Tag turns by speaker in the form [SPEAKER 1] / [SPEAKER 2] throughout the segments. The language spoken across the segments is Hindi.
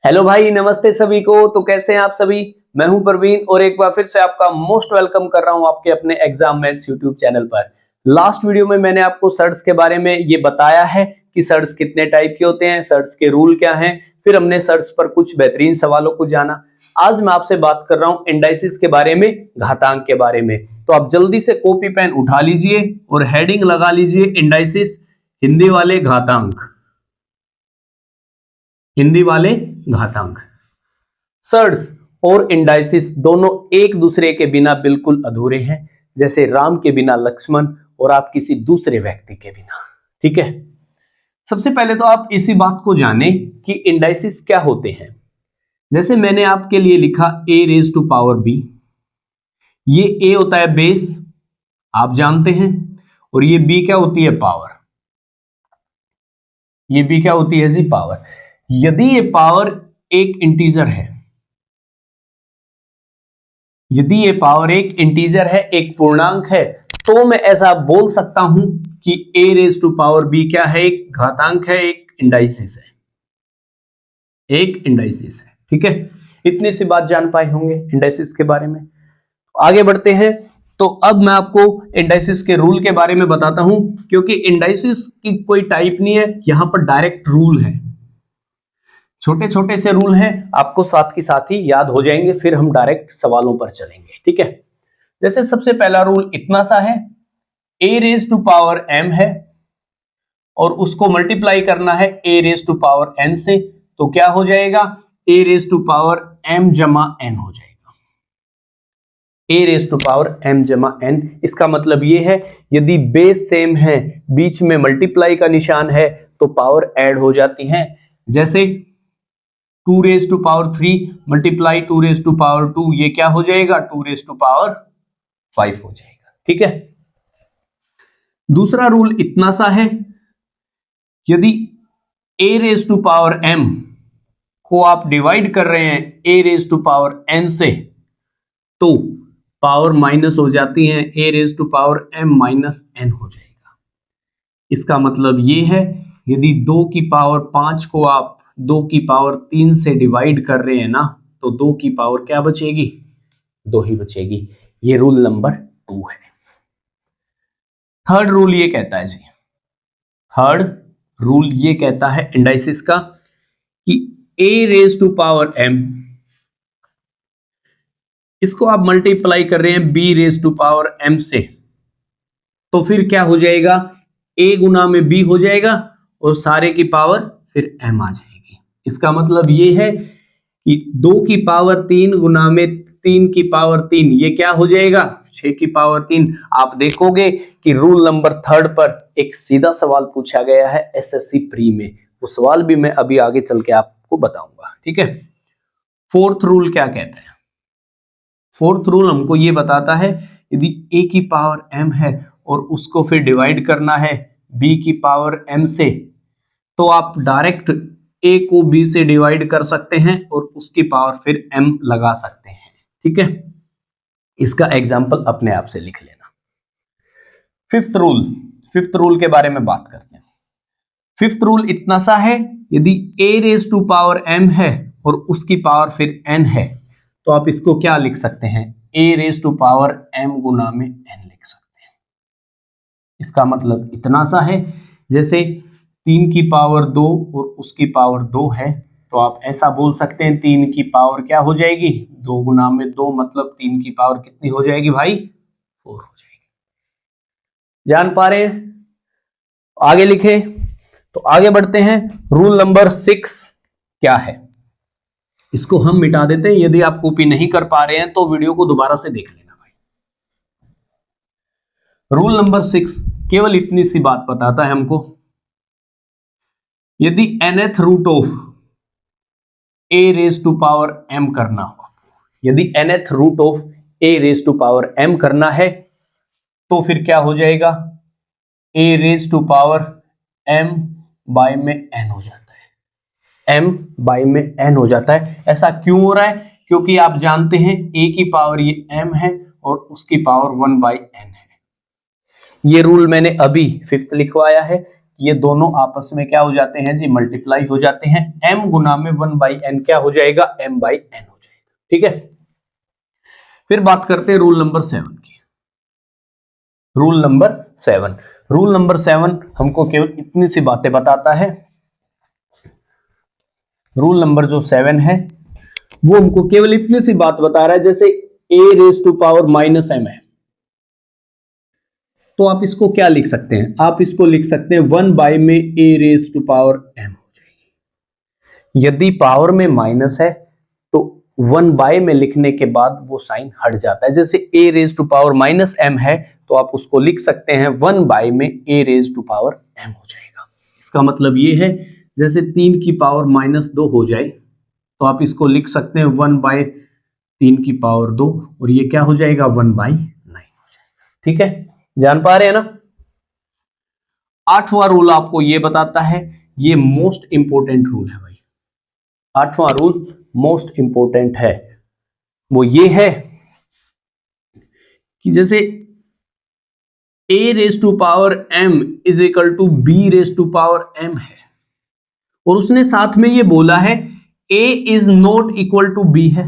[SPEAKER 1] हेलो भाई, नमस्ते सभी को। तो कैसे हैं आप सभी? मैं हूं प्रवीण और एक बार फिर से आपका मोस्ट वेलकम कर रहा हूं आपके अपने एग्जाम मैथ्स यूट्यूब चैनल पर। लास्ट वीडियो में मैंने आपको सर्ट्स के बारे में ये बताया है कि सर्ट्स कितने टाइप के होते हैं, सर्ट्स के रूल क्या हैं। फिर हमने सर्ट्स पर कुछ बेहतरीन सवालों को जाना। आज मैं आपसे बात कर रहा हूं इंडाइसिस के बारे में, घातांक के बारे में। तो आप जल्दी से कॉपी पेन उठा लीजिए और हेडिंग लगा लीजिए इंडाइसिस, हिंदी वाले घातांक। हिंदी वाले घातांक। सर्ट्स और इंडाइसिस दोनों एक दूसरे के बिना बिल्कुल अधूरे हैं, जैसे राम के बिना लक्ष्मण और आप किसी दूसरे व्यक्ति के बिना। ठीक है, सबसे पहले तो आप इसी बात को जानें कि इंडाइसिस क्या होते हैं। जैसे मैंने आपके लिए लिखा a raise to power b, ये a होता है बेस, आप जानते हैं, और ये b क्या होती है? पावर। ये b क्या होती है जी? पावर। यदि ये पावर एक इंटीजर है, यदि ये पावर एक इंटीजर है, एक पूर्णांक है, तो मैं ऐसा बोल सकता हूं कि a raise to power b क्या है? एक घातांक है, एक इंडाइसिस है, एक इंडाइसिस है। ठीक है, इतनी सी बात जान पाए होंगे इंडाइसिस के बारे में। आगे बढ़ते हैं। तो अब मैं आपको इंडाइसिस के रूल के बारे में बताता हूं, क्योंकि इंडाइसिस की कोई टाइप नहीं है, यहां पर डायरेक्ट रूल है। छोटे छोटे से रूल हैं, आपको साथ ही साथ ही याद हो जाएंगे, फिर हम डायरेक्ट सवालों पर चलेंगे। ठीक है, जैसे सबसे पहला रूल इतना सा है, a raise to power m है और उसको मल्टीप्लाई करना है a raise to power n से, तो क्या हो जाएगा? a raise to power m जमा n हो जाएगा। a raise to power m जमा n, इसका मतलब ये है यदि बेस सेम है, बीच में मल्टीप्लाई का निशान है, तो पावर ऐड हो जाती है। जैसे 2 raise to power 3 multiply 2 raise to power 2, ये क्या हो जाएगा? 2 रेज टू पावर 5 हो जाएगा। ठीक है, दूसरा रूल इतना सा है, यदि a raise to power m को आप डिवाइड कर रहे हैं a raise to power n से, तो पावर माइनस हो जाती है, a raise to power m minus n हो जाएगा। इसका मतलब ये है, यदि 2 की पावर 5 को आप 2 की पावर 3 से डिवाइड कर रहे हैं ना, तो 2 की पावर क्या बचेगी? 2 ही बचेगी। ये रूल नंबर 2 है। थर्ड रूल ये कहता है जी, थर्ड रूल ये कहता है इंडाइसिस का कि a raise to power m, इसको आप मल्टीप्लाई कर रहे हैं b raise to power m से, तो फिर क्या हो जाएगा? a गुना में b हो जाएगा और सारे की पावर फिर m आ जाएगी। इसका मतलब ये है कि 2 की पावर 3 गुना में 3 की पावर 3, ये क्या हो जाएगा? 6 की पावर 3। आप देखोगे कि रूल नंबर थर्ड पर एक सीधा सवाल पूछा गया है एसएससी प्री में, वो सवाल भी मैं अभी आगे चल के आपको बताऊंगा। ठीक है, फोर्थ रूल क्या कहता है? फोर्थ रूल हमको ये बताता है, यदि a की पावर m है और उसको फिर डिवाइड करना है b की पावर m से, तो आप डायरेक्ट a को b से डिवाइड कर सकते हैं और उसकी पावर फिर m लगा सकते हैं। ठीक है, इसका एग्जांपल अपने आप से लिख लेना। फिफ्थ रूल, फिफ्थ रूल के बारे में बात करते हैं। फिफ्थ रूल इतना सा है, यदि a raise to power m है और उसकी पावर फिर n है, तो आप इसको क्या लिख सकते हैं? a raise to power m गुना में n लिख सकते हैं। इसका मतलब इतना सा है, जैसे 3 की पावर 2 और उसकी पावर 2 है, तो आप ऐसा बोल सकते हैं 3 की पावर क्या हो जाएगी? 2 गुना में 2, मतलब 3 की पावर कितनी हो जाएगी भाई? 4 हो जाएगी। जान पा रहे हैं? आगे लिखे, तो आगे बढ़ते हैं। रूल नंबर 6 क्या है, इसको हम मिटा देते हैं। यदि आप कॉपी नहीं कर पा रहे हैं तो वीडियो को दोबारा से देख लेना भाई। रूल नंबर 6 केवल इतनी सी बात बताता है हमको, यदि nth root of a raise to power m करना हो, यदि nth root of a raise to power m करना है, तो फिर क्या हो जाएगा? a raise to power m by में n हो जाता है। m बाय में n हो जाता है। ऐसा क्यों हो रहा है? क्योंकि आप जानते हैं a की पावर ये m है और उसकी पावर 1 बाय n है। ये रूल मैंने अभी फिफ्थ लिखवाया है ये दोनों आपस में क्या हो जाते हैं जी, मल्टीप्लाई हो जाते हैं। m गुना में 1/n क्या हो जाएगा, m/n हो जाएगा। ठीक है, फिर बात करते हैं रूल नंबर 7 की। रूल नंबर 7, रूल नंबर 7 हमको केवल इतनी सी बातें बताता है। रूल नंबर जो 7 है वो हमको केवल इतनी सी बात बता रहा है, जैसे a⁻m है, तो आप इसको क्या लिख सकते हैं, आप इसको लिख सकते हैं 1 में a⁻m हो जाएगी। यदि पावर में माइनस है तो 1 में लिखने के बाद वो साइन हट जाता है। जैसे a⁻m है तो आप उसको लिख सकते हैं 1 में a⁻m हो जाएगा। इसका मतलब ये है, जैसे 3 की पावर -2 हो जाए तो आप इसको लिख सकते हैं 1/3 की पावर 2, और ये क्या हो जाएगा, 1/9 हो जाएगा। ठीक है, जान पा रहे हैं ना। 8वां रूल आपको ये बताता है, ये मोस्ट इंपोर्टेंट रूल है भाई। 8वां रूल मोस्ट इंपोर्टेंट है, वो ये है कि जैसे a⁻m is equal to b⁻m है, और उसने साथ में ये बोला है a is not equal to b है,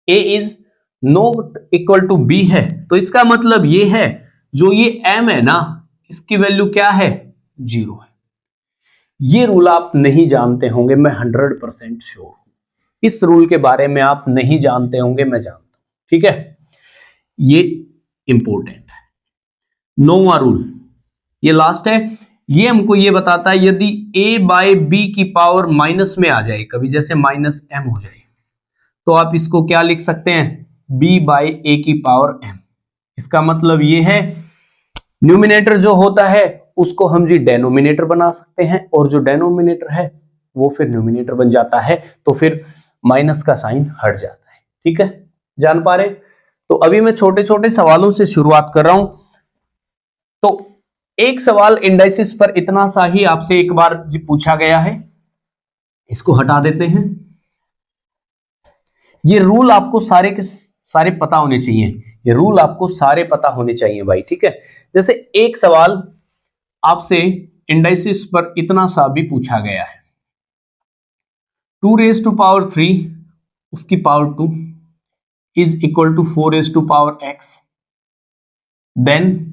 [SPEAKER 1] a is not equal to b है, तो इसका मतलब ये है जो ये m है ना, इसकी वैल्यू क्या है, 0 है। ये रूल आप नहीं जानते होंगे, मैं 100% श्योर हूं। इस रूल के बारे में आप नहीं जानते होंगे, मैं जानता हूं। ठीक है, ये इंपॉर्टेंट है। 9वां रूल, ये लास्ट है। ये हमको ये बताता है, यदि a/b की पावर माइनस में आ जाए कभी, जैसे -m हो जाए, तो आप इसको क्या लिख सकते हैं, b/a की पावर m। इसका मतलब ये है, न्यूमिनेटर जो होता है उसको हम जी डेनोमिनेटर बना सकते हैं, और जो डेनोमिनेटर है वो फिर न्यूमिनेटर बन जाता है, तो फिर माइनस का साइन हट जाता है। ठीक है, जान पा रहे। तो अभी मैं छोटे छोटे सवालों से शुरुआत कर रहा हूं। तो एक सवाल इंडाइसिस पर इतना सा ही आपसे एक बार जी पूछा गया है, इसको हटा देते हैं। ये रूल आपको सारे के सारे पता होने चाहिए, ये रूल आपको सारे पता होने चाहिए भाई। ठीक है, जैसे एक सवाल आपसे इंडाइसिस पर इतना सा भी पूछा गया है, 2⁻3 उसकी power 2 is equal to 4⁻x, then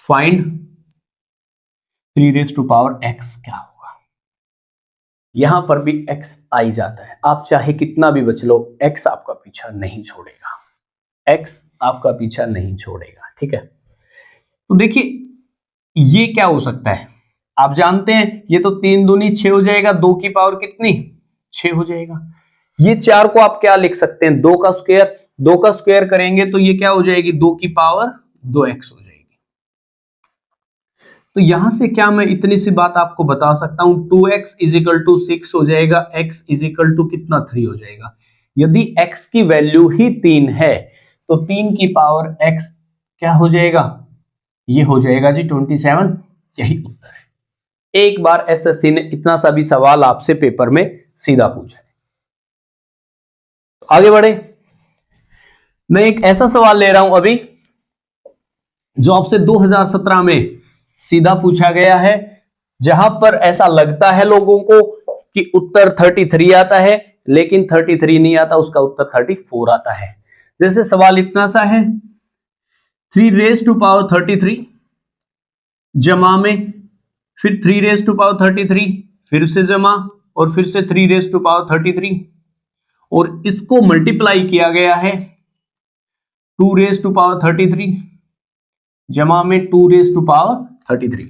[SPEAKER 1] find 3⁻x क्या होगा। यहां पर भी x आ ही जाता है, आप चाहे कितना भी बच लो, x आपका पीछा नहीं छोड़ेगा, x आपका पीछा नहीं छोड़ेगा। ठीक है, तो देखिए ये क्या हो सकता है, आप जानते हैं ये तो 3 दूनी 6 हो जाएगा, 2 की पावर कितनी, 6 हो जाएगा। ये 4 को आप क्या लिख सकते हैं, 2 का स्क्वायर, 2 का स्क्वायर करेंगे तो ये क्या हो जाएगी, 2 की पावर 2x हो जाएगी। तो यहां से क्या मैं इतनी सी बात आपको बता सकता हूं, 2x इज इक्वल टू 6 हो जाएगा, x इज इक्वल टू कितना, 3 हो जाएगा। यदि x की वैल्यू ही 3 है तो 3 की पावर x क्या हो जाएगा, ये हो जाएगा जी 27। यही उत्तर है। एक बार एसएससी ने इतना सा भी सवाल आपसे पेपर में सीधा पूछा है। तो आगे बढ़े, मैं एक ऐसा सवाल ले रहा हूं अभी जो आपसे 2017 में सीधा पूछा गया है, जहां पर ऐसा लगता है लोगों को कि उत्तर 33 आता है, लेकिन 33 नहीं आता, उसका उत्तर 34 आता है। जैसे सवाल इतना सा है, 3⁻33 जमा में फिर 3⁻33 फिर से जमा और फिर से 3⁻33, और इसको मल्टीप्लाई किया गया है 2⁻33 जमा में 2⁻33,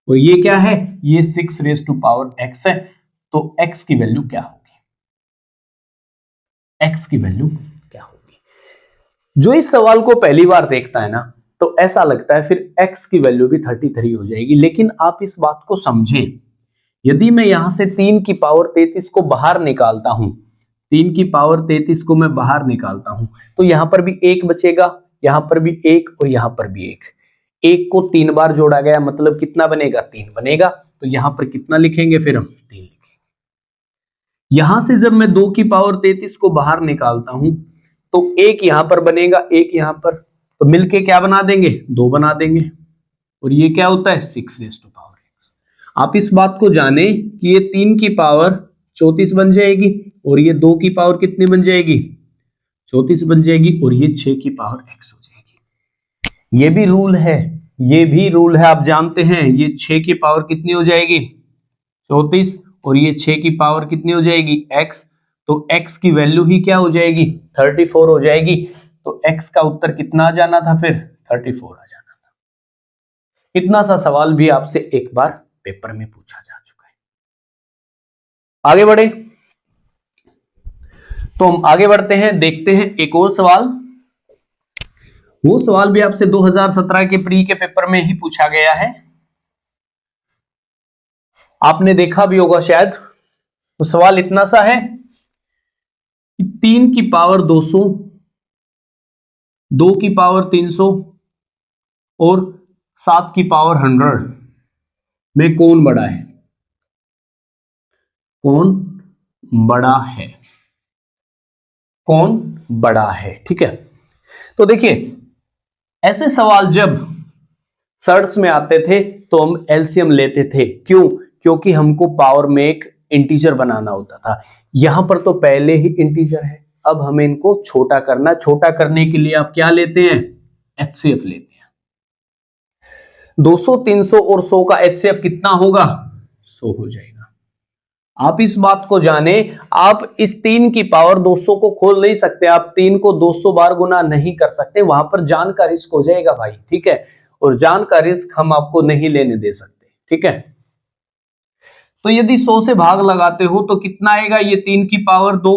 [SPEAKER 1] और ये क्या है, ये 6⁻x है। तो x की वैल्यू क्या होगी, x की वैल्यू क्या होगी। जो इस सवाल को पहली बार देखता है ना, तो ऐसा लगता है फिर x की वैल्यू भी 33 हो जाएगी, लेकिन आप इस बात को समझें, यदि मैं यहां से 3 की पावर 33 को बाहर निकालता हूं, 3 की पावर 33 को मैं बाहर निकालता हूं, तो यहां पर भी 1 बचेगा, यहां पर भी 1 और यहां पर भी 1। 1 को 3 बार जोड़ा गया, मतलब कितना बनेगा, 3 बनेगा। तो यहां पर कितना लिखेंगे, फिर हम 3 लिखेंगे। यहां से जब मैं 2 की पावर 33 को बाहर निकालता हूं तो 1 यहां पर बनेगा, 1 यहां पर, तो मिलके क्या बना देंगे, 2 बना देंगे। और ये क्या होता है 6 रेज़ टू पावर x। आप इस बात को जाने कि ये 3 की पावर 34 बन जाएगी और ये 2 की पावर कितनी बन जाएगी 34 बन जाएगी और ये 6 की पावर x हो जाएगी। ये भी रूल है, ये भी रूल है, आप जानते हैं। ये 6 की पावर कितनी हो जाएगी 34 और ये 6 की पावर कितनी हो जाएगी x, तो x की वैल्यू ही क्या हो जाएगी 34 हो जाएगी। तो x का उत्तर कितना आ जाना था फिर 34 आ जाना था। इतना सा सवाल भी आपसे एक बार पेपर में पूछा जा चुका है। आगे बढ़े, तो हम आगे बढ़ते हैं, देखते हैं एक और सवाल। वो सवाल भी आपसे 2017 के प्री के पेपर में ही पूछा गया है, आपने देखा भी होगा शायद। तो सवाल इतना सा है कि 3 की पावर 200, 2 की पावर 300 और 7 की पावर 100 में कौन बड़ा है, कौन बड़ा है, कौन बड़ा है। ठीक है, तो देखिए ऐसे सवाल जब सर्ट्स में आते थे तो हम एलसीएम लेते थे। क्यों? क्योंकि हमको पावर में एक इंटीजर बनाना होता था। यहां पर तो पहले ही इंटीजर है, अब हमें इनको छोटा करना। छोटा करने के लिए आप क्या लेते हैं एचसीएफ लेते हैं। 200, 300 और 100 का एचसीएफ कितना होगा 100 हो जाएगा। आप इस बात को जाने, आप इस 3 की पावर 200 को खोल नहीं सकते, आप 3 को 200 बार गुना नहीं कर सकते, वहां पर जान का रिस्क हो जाएगा भाई। ठीक है, और जान का रिस्क हम आपको नहीं लेने दे सकते। ठीक है, तो यदि 100 से भाग लगाते हो तो कितना आएगा, ये 3 की पावर 2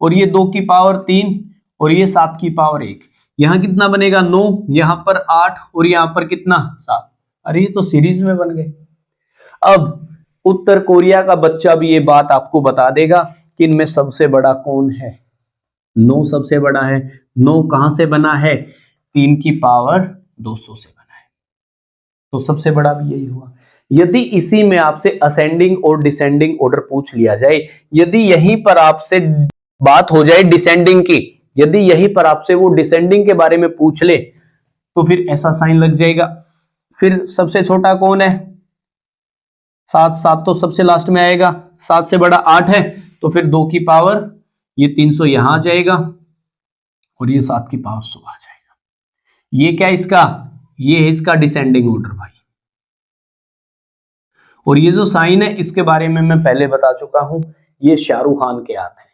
[SPEAKER 1] और ये 2 की पावर 3 और ये 7 की पावर 1। यहां कितना बनेगा 9, यहां पर 8 और यहां पर कितना 7। अरे ये तो सीरीज में बन गए। अब उत्तर कोरिया का बच्चा भी ये बात आपको बता देगा कि इनमें सबसे बड़ा कौन है। 9 सबसे बड़ा है। 9 कहां से बना है 3 की पावर 200 से बना है, तो सबसे बड़ा भी यही हुआ। यदि इसी में आपसे असेंडिंग और डिसेंडिंग ऑर्डर पूछ लिया जाए, यदि यहीं पर आपसे बात हो जाए डिसेंडिंग की, यदि यहीं पर आपसे वो डिसेंडिंग के बारे में पूछ ले तो फिर ऐसा साइन लग जाएगा। फिर सबसे छोटा कौन है 7, 7 तो सबसे लास्ट में आएगा, 7 से बड़ा 8 है, तो फिर 2 की पावर ये 300 यहां आ जाएगा और ये 7 की पावर 100 आ जाएगा। ये क्या इसका, ये है इसका डिसेंडिंग ऑर्डर भाई। और ये जो साइन है इसके बारे में मैं पहले बता चुका हूं, ये शाहरुख खान के हाथ है।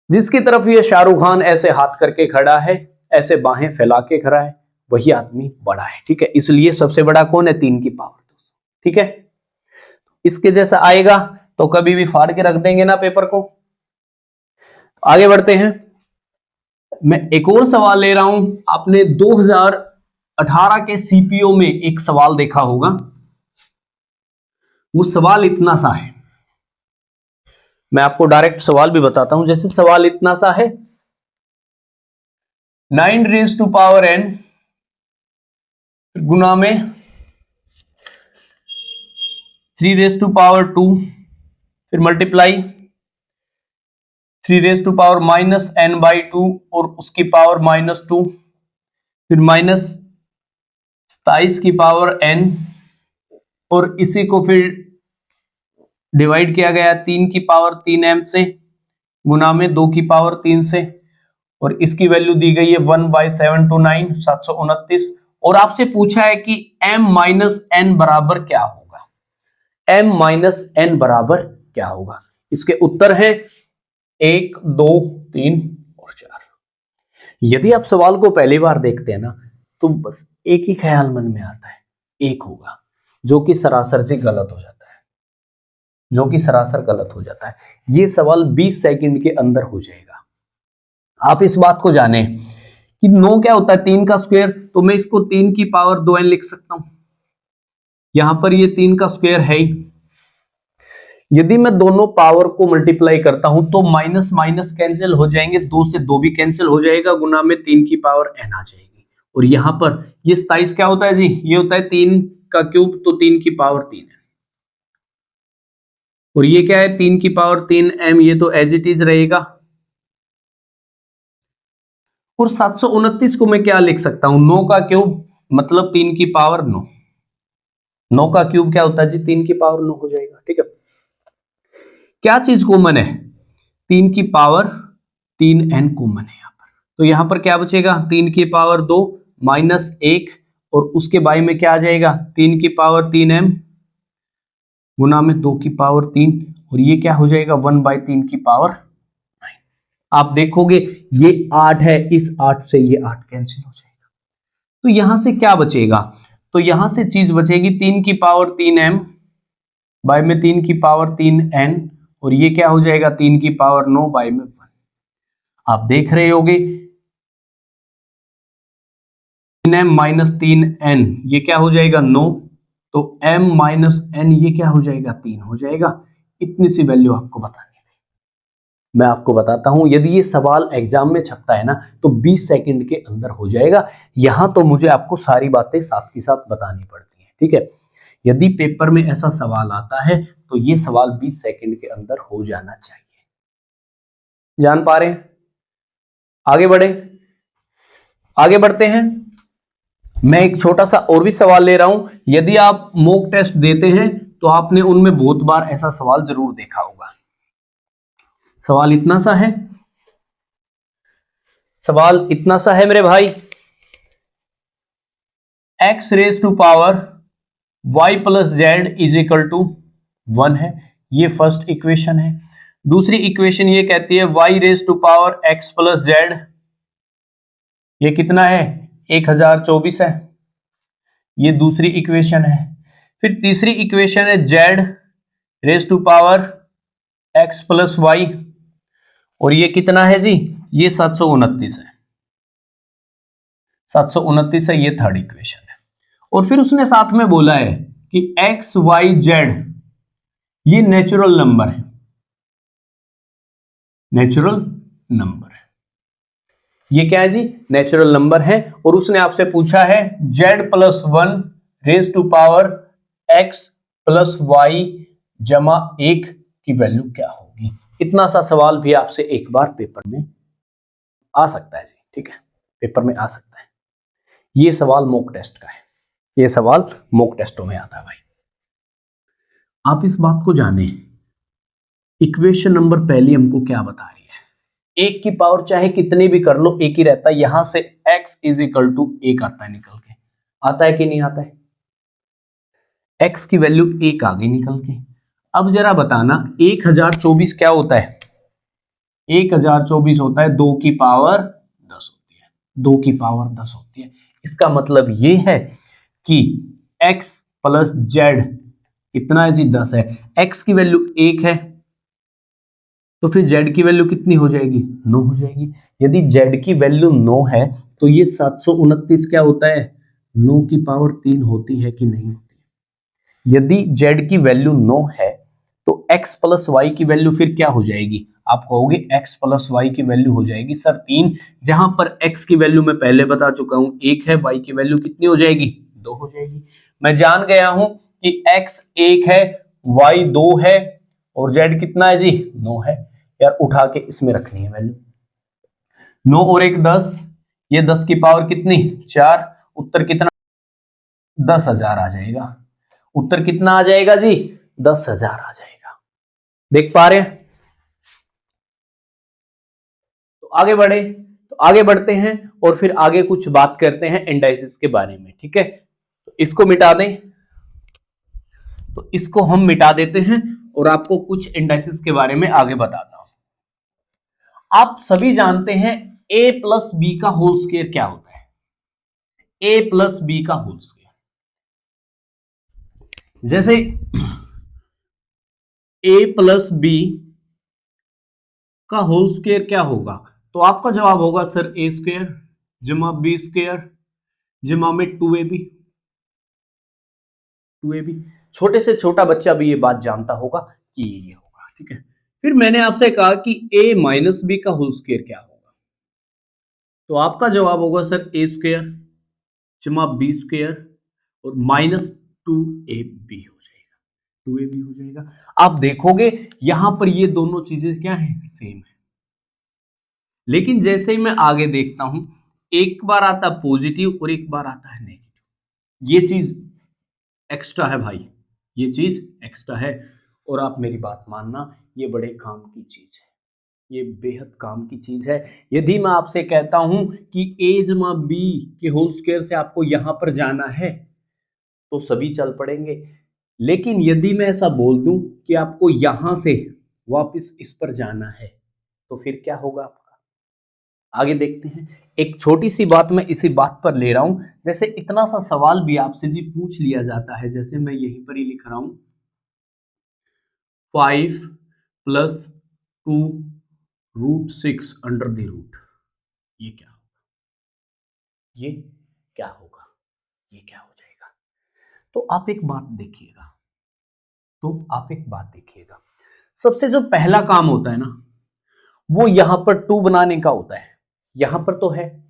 [SPEAKER 1] जिसकी तरफ ये शाहरुख खान ऐसे हाथ करके खड़ा है, ऐसे बाहें फैला के खड़ा है, वही आदमी बड़ा है। ठीक है, इसलिए सबसे बड़ा कौन है 3 की पावर 200। ठीक है, इसके जैसा आएगा तो कभी भी फाड़ के रख देंगे ना पेपर को। आगे बढ़ते हैं, मैं एक और सवाल ले रहा हूं। आपने 2018 के सीपीओ में एक सवाल देखा होगा, वो सवाल इतना सा है, मैं आपको डायरेक्ट सवाल भी बताता हूं। जैसे सवाल इतना सा है 9 रेज़ टू पावर n गुना में 3 रेज़ टू पावर 2, फिर multiply 3 raise to power -n/2 और उसकी पावर -2, फिर माइनस 27 की पावर n और इसी को फिर डिवाइड किया गया 3 की पावर 3m से गुना में 2 की पावर 3 से, और इसकी वैल्यू दी गई है 1/729 729। और आपसे पूछा है कि m माइनस n बराबर क्या होगा, m माइनस n बराबर क्या होगा। इसके उत्तर है 1, 2, 3 और 4। यदि आप सवाल को पहली बार देखते हैं ना तो बस एक ही ख्याल मन में आता है, एक होगा, जो कि सरासर से गलत हो जाता है, जो कि सरासर गलत हो जाता है। ये सवाल 20 सेकंड के अंदर हो जाएगा। आप इस बात को जाने कि 9 क्या होता है 3 का स्क्वायर, तो मैं इसको 3 की पावर 2n लिख सकता हूं। यहां पर ये 3 का स्क्वायर है ही। यदि मैं दोनों पावर को मल्टीप्लाई करता हूं तो माइनस माइनस कैंसिल हो जाएंगे, 2 से 2 भी कैंसिल हो जाएगा, गुना में 3 की पावर n आ जाएगी। और यहां पर ये 27 क्या होता है जी, ये होता है 3 का क्यूब, तो 3 की पावर 3 है। और ये क्या है 3 की पावर 3m, ये तो एज इट इज रहेगा। और 729 को मैं क्या लिख सकता हूं, 9 का क्यूब मतलब 3 की पावर 9। 9 का क्यूब क्या होता है जी? 3 की पावर 9 हो जाएगा। ठीक है, क्या चीज कॉमन है? 3 की पावर 3n कॉमन है यहां पर। तो यहां पर क्या बचेगा? 3 की पावर 2 माइनस 1 और उसके बाई में क्या आ जाएगा? 3 की पावर 3m गुना में 2 की पावर 3 और ये क्या हो जाएगा? 1/3 की पावर 9। आप देखोगे ये 8 है, इस 8 से ये 8 कैंसिल हो जाएगा। तो यहां से क्या बचेगा? तो यहां से चीज बचेगी 3 की पावर 3m बाय में 3 की पावर 3n और ये क्या हो जाएगा? 3 की पावर 9 बाय में 1। आप देख रहे होगे 3m माइनस 3n ये क्या हो जाएगा? 9। तो m माइनस n ये क्या हो जाएगा? 3 हो जाएगा। इतनी सी वैल्यू आपको बतानी थी। मैं आपको बताता हूं, यदि ये सवाल एग्जाम में छपता है ना तो 20 सेकंड के अंदर हो जाएगा। यहां तो मुझे आपको सारी बातें साथ के साथ बतानी पड़ती है। ठीक है, यदि पेपर में ऐसा सवाल आता है तो ये सवाल 20 सेकंड के अंदर हो जाना चाहिए। जान पा रहे हैं? आगे बढ़े, आगे बढ़ते हैं। मैं एक छोटा सा और भी सवाल ले रहा हूं। यदि आप मॉक टेस्ट देते हैं तो आपने उनमें बहुत बार ऐसा सवाल जरूर देखा होगा। सवाल इतना सा है, सवाल इतना सा है मेरे भाई, x raise to power y plus Z is equal to 1 है। ये फर्स्ट इक्वेशन है। दूसरी इक्वेशन ये कहती है y raise to power x plus Z, ये कितना है? 1024 है। ये दूसरी इक्वेशन है। फिर तीसरी इक्वेशन है z raise to power x plus Y और ये कितना है जी? ये 729 है। 729 है, ये थर्ड इक्वेशन है। और फिर उसने साथ में बोला है कि x y z ये नेचुरल नंबर है, नेचुरल नंबर है। ये क्या है जी? नेचुरल नंबर है। और उसने आपसे पूछा है z plus 1 raise to power x plus Y जमा 1 की वैल्यू क्या होगी। इतना सा सवाल भी आपसे एक बार पेपर में आ सकता है जी। ठीक है, पेपर में आ सकता है। ये सवाल मॉक टेस्ट का है, ये सवाल मॉक टेस्टों में आता है भाई। आप इस बात को जाने, इक्वेशन नंबर पहली हमको क्या बता रही है? 1 की पावर चाहे कितनी भी कर लो एक ही रहता है। यहां से x इज इक्वल टू 1 आता है निकल के, आता है कि नहीं आता है? x की वैल्यू 1 आ गई निकल के। अब जरा बताना 1024 क्या होता है? 1024 होता है 2 की पावर 10 होती है, 2 की पावर 10 होती है। इसका मतलब ये है कि x प्लस जेड कितना है जी? 10 है। x की वैल्यू 1 है तो फिर z की वैल्यू कितनी हो जाएगी? 9 हो जाएगी। यदि z की वैल्यू 9 है तो ये 729 क्या होता है? 9 की पावर 3 होती है कि नहीं होती? यदि z की वैल्यू 9 है तो x प्लस वाई की वैल्यू फिर क्या हो जाएगी? आप कहोगे x प्लस वाई की वैल्यू हो जाएगी सर 3, जहां पर x की वैल्यू मैं पहले बता चुका हूं 1 है, y की वैल्यू कितनी हो जाएगी? 2 हो जाएगी। मैं जान गया हूं कि x 1 है, y 2 है और z कितना है जी? 9 है। यार उठा के इसमें रखनी है वैल्यू। 9 और 1 10, ये 10 की पावर कितनी? 4। उत्तर कितना? 10,000 आ जाएगा। उत्तर कितना आ जाएगा जी? 10,000 आ जाएगा। देख पा रहे हैं? तो आगे बढ़े, तो आगे बढ़ते हैं और फिर आगे कुछ बात करते हैं इंडाइसिस के बारे में। ठीक है, तो इसको मिटा दें, तो इसको हम मिटा देते हैं और आपको कुछ इंडाइसिस के बारे में आगे बताता हूं। आप सभी जानते हैं a प्लस बी का होल स्क्वायर क्या होता है? a प्लस बी का होल स्क्वायर, जैसे a प्लस बी का होल स्क्वायर क्या होगा? तो आपका जवाब होगा सर a स्क्वायर जमा बी स्क्वायर जमा में 2ab। 2ab छोटे से छोटा बच्चा भी ये बात जानता होगा कि ये होगा। ठीक है, फिर मैंने आपसे कहा कि a माइनस बी का होल स्क्वायर क्या होगा? तो आपका जवाब होगा सर a स्क्वायर जमा बी स्क्वायर और माइनस 2ab हो जाएगा, 2ab हो जाएगा। आप देखोगे यहां पर ये दोनों चीजें क्या है? सेम है। लेकिन जैसे ही मैं आगे देखता हूं एक बार आता पॉजिटिव और एक बार आता है नेगेटिव। ये चीज एक्स्ट्रा है भाई, ये चीज एक्स्ट्रा है। और आप मेरी बात मानना, ये बड़े काम की चीज है, ये बेहद काम की चीज है। यदि मैं आपसे कहता हूं कि a जमा बी के होल स्क्वायर से आपको यहां पर जाना है तो सभी चल पड़ेंगे। लेकिन यदि मैं ऐसा बोल दूं कि आपको यहां से वापस इस पर जाना है तो फिर क्या होगा आपका? आगे देखते हैं। एक छोटी सी बात मैं इसी बात पर ले रहा हूं, जैसे इतना सा सवाल भी आपसे जी पूछ लिया जाता है, जैसे मैं यहीं पर ही लिख रहा हूं 5 plus 2 root 6 under the root, ये क्या होगा? ये क्या होगा? ये क्या हो जाएगा? तो आप एक बात देखिएगा, सबसे जो पहला काम होता है ना, वो यहां पर 2 बनाने का होता है। यहां पर तो है,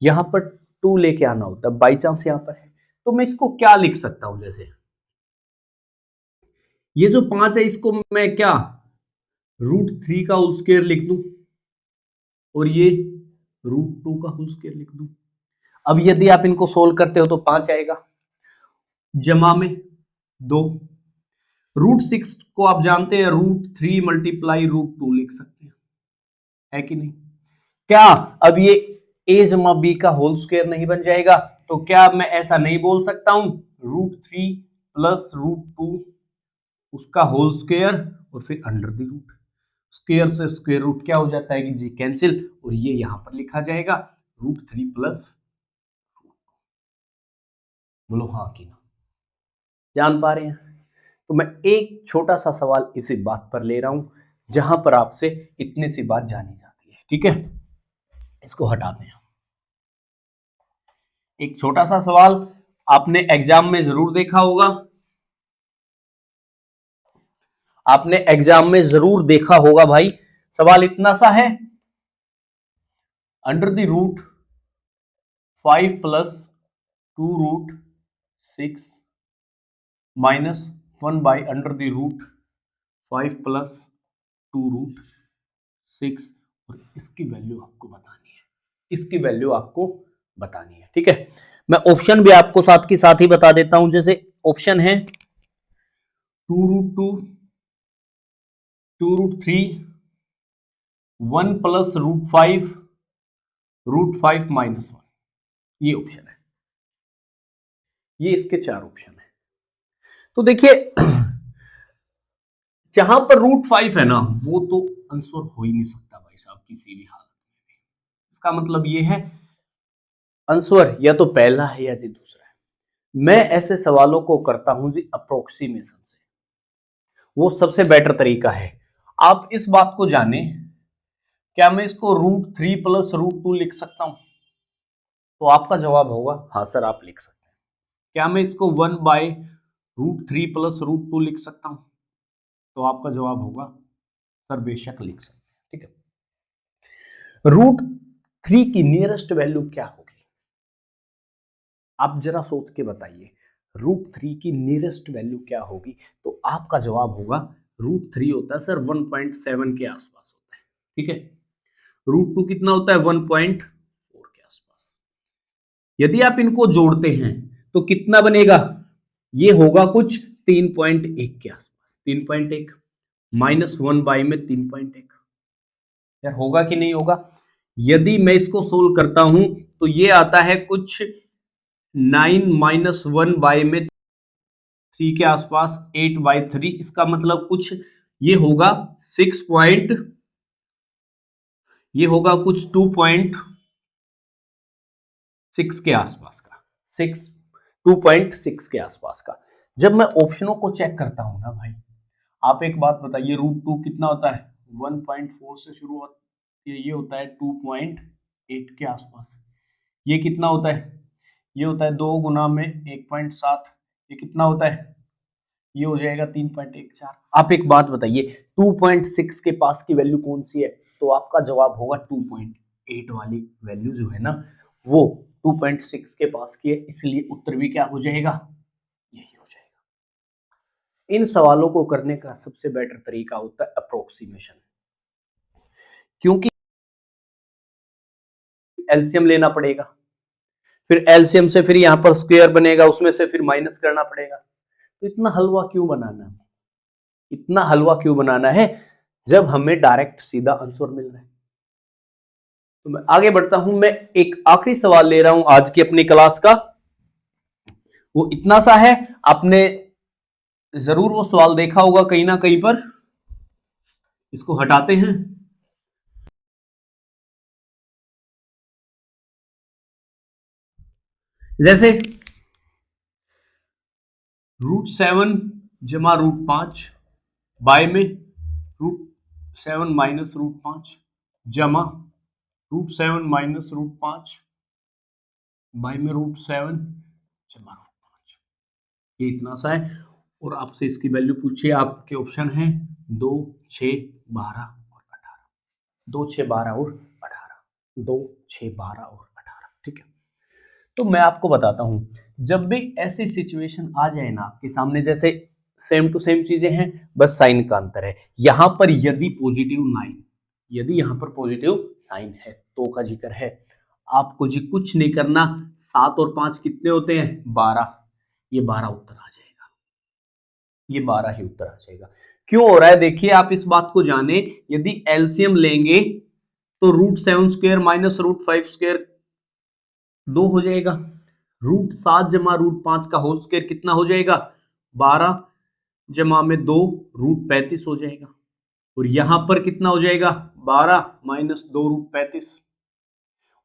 [SPEAKER 1] यहां पर 2 लेके आना होता है, बाई चांस यहां पर है तो मैं इसको क्या लिख सकता हूं? जैसे ये जो 5 है इसको मैं क्या √3 का होल स्क्वायर लिख दूं, और ये √2 का होल स्क्वायर लिख दूं। अब यदि आप इनको सोल्व करते हो तो 5 आएगा, जमा में 2, √6 को आप जानते हैं √3 मल्टीप्लाई √2 लिख सकते हैं, है कि नहीं? क्या अब ये a जमा बी का होल स्क्वायर नहीं बन जाएगा? तो क्या मैं ऐसा नहीं बोल सकता हूं √3 प्लस √2 उसका होल स्क्वायर और फिर अंडर द रूट? स्क्वायर से स्क्वायर रूट क्या हो जाता है कि जी कैंसिल, और ये यहां पर लिखा जाएगा √3 प्लस, बोलो हाँ कि ना? जान पा रहे हैं? तो मैं एक छोटा सा सवाल इसी बात पर ले रहा हूं जहां पर आपसे इतनी सी बात जानी जाती है, ठीक है? इसको हटाते हैं। एक छोटा सा सवाल आपने एग्जाम में जरूर देखा होगा, आपने एग्जाम में जरूर देखा होगा भाई। सवाल इतना सा है, under the root 5 plus 2 root 6 minus 1 by under the root 5 plus 2 root 6, और इसकी वैल्यू आपको बतानी है, इसकी वैल्यू आपको बतानी है, ठीक है? मैं ऑप्शन भी आपको साथ की साथ ही बता देता हूं। जैसे ऑप्शन है 2√2, 2√3, 1 प्लस √5, √5 माइनस 1, ये ऑप्शन है, ये इसके 4 ऑप्शन है। तो देखिए जहां पर √5 है ना, वो तो आंसर हो ही नहीं सकता भाई साहब किसी भी हालत में। इसका मतलब ये है आंसर या तो पहला है या जी दूसरा है। मैं ऐसे सवालों को करता हूं जी अप्रोक्सीमेशन से, वो सबसे बेटर तरीका है। आप इस बात को जाने, क्या मैं इसको √3 प्लस √2 लिख सकता हूं? तो आपका जवाब होगा हाँ सर आप लिख सकते हैं। क्या मैं इसको 1 बाय √3 प्लस √2 लिख सकता हूं? तो आपका जवाब होगा सर बेशक लिख सकते हैं, ठीक है? √3 की नियरेस्ट वैल्यू क्या होगी? आप जरा सोच के बताइए, √3 की नियरेस्ट वैल्यू क्या होगी? तो आपका जवाब होगा √3 होता है सर 1.7 के आसपास होता है, ठीक है? √2 कितना होता है 1.4 के आसपास। यदि आप इनको जोड़ते हैं तो कितना बनेगा? ये होगा कुछ 3.1 के आसपास, 3.1 माइनस 1 बाई में 3.1, यार होगा कि नहीं होगा? यदि मैं इसको सोल्व करता हूं तो ये आता है कुछ 9 माइनस 1 बाई में 3 के आसपास, 8/3, इसका मतलब कुछ ये होगा 6 ये होगा कुछ 2.6 के आसपास का, 2.6 के आसपास का। जब मैं ऑप्शनों को चेक करता हूं ना भाई, आप एक बात बताइए, √2 कितना होता है 1.4 से शुरू होती है, ये होता है 2.8 के आसपास। ये कितना होता है? ये होता है 2 गुना में 1.7, ये कितना होता है? ये हो जाएगा 3.14। आप एक बात बताइए 2.6 के पास की वैल्यू कौन सी है? तो आपका जवाब होगा 2.8 वाली वैल्यू जो है ना, वो 2.6 के पास की है, इसलिए उत्तर भी क्या हो जाएगा? यही हो जाएगा। इन सवालों को करने का सबसे बेटर तरीका होता है अप्रोक्सीमेशन, क्योंकि एलसीएम लेना पड़ेगा, फिर एलसीएम से फिर यहां पर स्क्वायर बनेगा, उसमें से फिर माइनस करना पड़ेगा। तो इतना हलवा क्यों बनाना है, इतना हलवा क्यों बनाना है जब हमें डायरेक्ट सीधा आंसर मिल रहा है। तो मैं आगे बढ़ता हूं, मैं एक आखिरी सवाल ले रहा हूं आज की अपनी क्लास का, वो इतना सा है, आपने जरूर वो सवाल देखा होगा कहीं ना कहीं पर। इसको हटाते हैं। जैसे √7 जमा √5 बाय में √7 माइनस √5 जमा √7 माइनस √5 बाय में √7 जमा √5, ये इतना सा है। और आपसे इसकी वैल्यू पूछिए, आपके ऑप्शन है 2, 6, 12 और 18। 2, 6, 12 और 18, 2, 6, 12 और 18, ठीक है। तो मैं आपको बताता हूं, जब भी ऐसी सिचुएशन आ जाए ना आपके सामने, जैसे सेम टू सेम चीजें हैं, बस साइन का अंतर है। यहां पर यदि पॉजिटिव 9, यदि यहां पर पॉजिटिव साइन है, तो का जिक्र है, आपको जी कुछ नहीं करना। 7 और 5 कितने होते हैं, 12, ये 12 उत्तर आ जाएगा, ये 12 ही उत्तर आ जाएगा। क्यों हो रहा है, देखिए आप इस बात को जाने, यदि एलसीएम लेंगे तो √7 स्क्वायर माइनस √5 स्क्वायर 2 हो जाएगा, √7 जमा √5 का होल स्क्वायर कितना हो जाएगा, 12 जमा में 2 √35 हो जाएगा। और यहां पर कितना हो जाएगा, 12 माइनस 2 √35,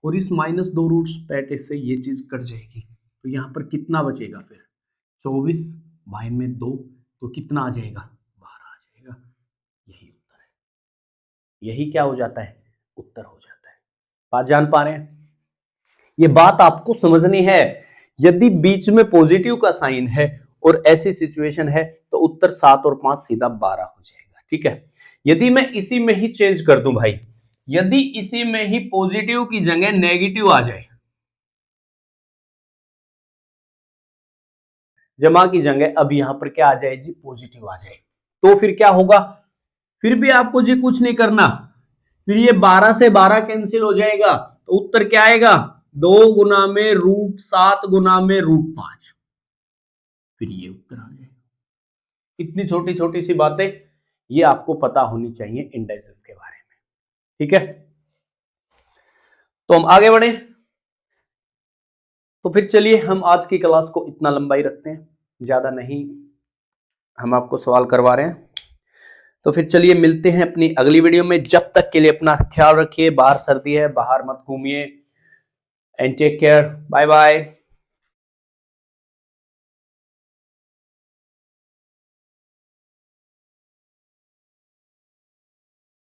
[SPEAKER 1] और इस माइनस 2 √35 से ये चीज कट जाएगी, तो यहां पर कितना बचेगा, फिर 24 बाय में 2, तो कितना आ जाएगा, 12 आ जाएगा। यही उत्तर है, यही क्या हो जाता है, उत्तर हो जाता है। बात जान पा रहे हैं, ये बात आपको समझनी है। यदि बीच में पॉजिटिव का साइन है और ऐसी सिचुएशन है, तो उत्तर 7 और 5 सीधा 12 हो जाएगा, ठीक है। यदि मैं इसी में ही चेंज कर दूं भाई, यदि इसी में ही पॉजिटिव की जगह नेगेटिव आ जाए, जमा की जगह अब यहां पर क्या आ जाए जी, पॉजिटिव आ जाए, तो फिर क्या होगा, फिर भी आपको जी कुछ नहीं करना, फिर ये 12 से 12 कैंसिल हो जाएगा, तो उत्तर क्या आएगा, 2 गुना में √7 गुना में √5, फिर ये उत्तर आ जाएगा। इतनी छोटी छोटी सी बातें ये आपको पता होनी चाहिए इंडाइसेस के बारे में, ठीक है। तो हम आगे बढ़े, तो फिर चलिए हम आज की क्लास को इतना लंबाई रखते हैं, ज्यादा नहीं हम आपको सवाल करवा रहे हैं। तो फिर चलिए मिलते हैं अपनी अगली वीडियो में, जब तक के लिए अपना ख्याल रखिए, बाहर सर्दी है, बाहर मत घूमिए, and take care, bye bye.